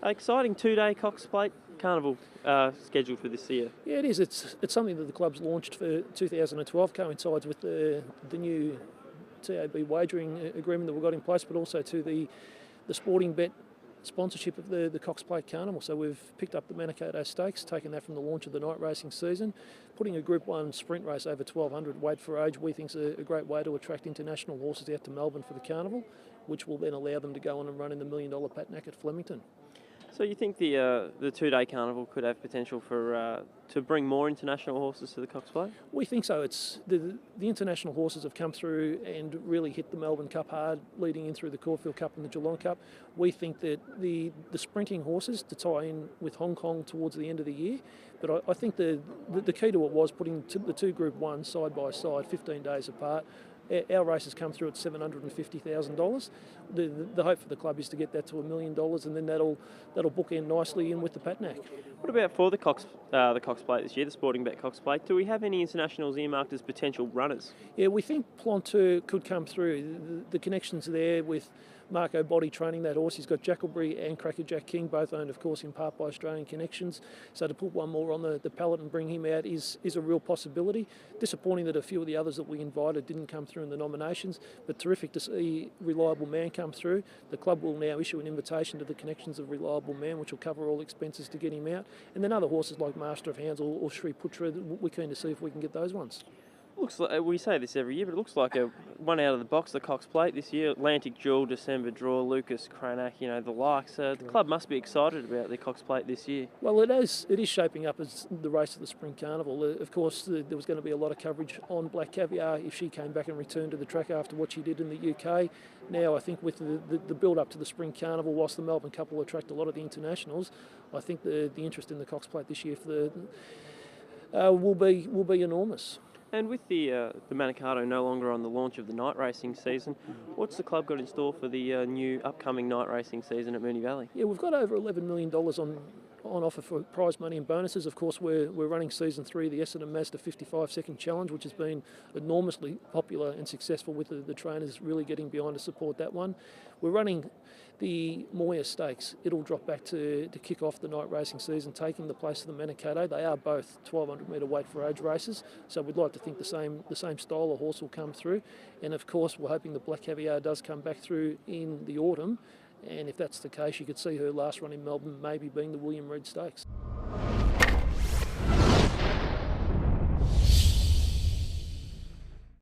Exciting two-day Cox Plate Carnival scheduled for this year. Yeah, it is. It's something that the club's launched for 2012, coincides with the new TAB wagering agreement that we've got in place, but also to the sporting bet sponsorship of the Cox Plate Carnival. So we've picked up the Manikato Stakes, taken that from the launch of the night racing season, putting a Group 1 sprint race over 1200 weight for age, we think is a great way to attract international horses out to Melbourne for the Carnival, which will then allow them to go on and run in the $1 Million Patnack at Flemington. So you think the two-day carnival could have potential for to bring more international horses to the Cox Plate? We think so. It's the international horses have come through and really hit the Melbourne Cup hard, leading in through the Caulfield Cup and the Geelong Cup. We think that the sprinting horses to tie in with Hong Kong towards the end of the year. But I think the key to it was putting the two Group 1 side by side, 15 days apart. Our races come through at $750,000. The hope for the club is to get that to $1 million, and then that'll bookend nicely in with the Patnack. What about for the Cox Plate this year, the Sporting Bet Cox Plate? Do we have any internationals earmarked as potential runners? Yeah, we think Planteur could come through. The connections there with Marco Botti training that horse. He's got Jackalbury and Crackerjack King, both owned, of course, in part by Australian connections. So to put one more on the pallet and bring him out is a real possibility. Disappointing that a few of the others that we invited didn't come through in the nominations, but terrific to see Reliable Man come through. The club will now issue an invitation to the connections of Reliable Man, which will cover all expenses to get him out. And then other horses like Master of Hounds or Shri Putra, we're keen to see if we can get those ones. Looks like, we say this every year, but it looks like a one out of the box, the Cox Plate this year. Atlantic Jewel, December Draw, Lucas Cranach, the likes. The club must be excited about the Cox Plate this year. Well, it is shaping up as the race of the Spring Carnival. Of course, there was going to be a lot of coverage on Black Caviar if she came back and returned to the track after what she did in the UK. Now, I think with the build-up to the Spring Carnival, whilst the Melbourne Cup will attract a lot of the internationals, I think the interest in the Cox Plate this year will be enormous. And with the Manikato no longer on the launch of the night racing season, what's the club got in store for the new upcoming night racing season at Moonee Valley? Yeah, we've got over $11 million on offer for prize money and bonuses. Of course, we're running season 3 of the Essendon Mazda 55-second challenge, which has been enormously popular and successful with the trainers really getting behind to support that one. We're running the Moya Stakes. It'll drop back to kick off the night racing season, taking the place of the Manikato. They are both 1200 metre weight for age races, so we'd like to think the same style of horse will come through. And of course, we're hoping the Black Caviar does come back through in the autumn. And if that's the case, you could see her last run in Melbourne maybe being the William Reid Stakes.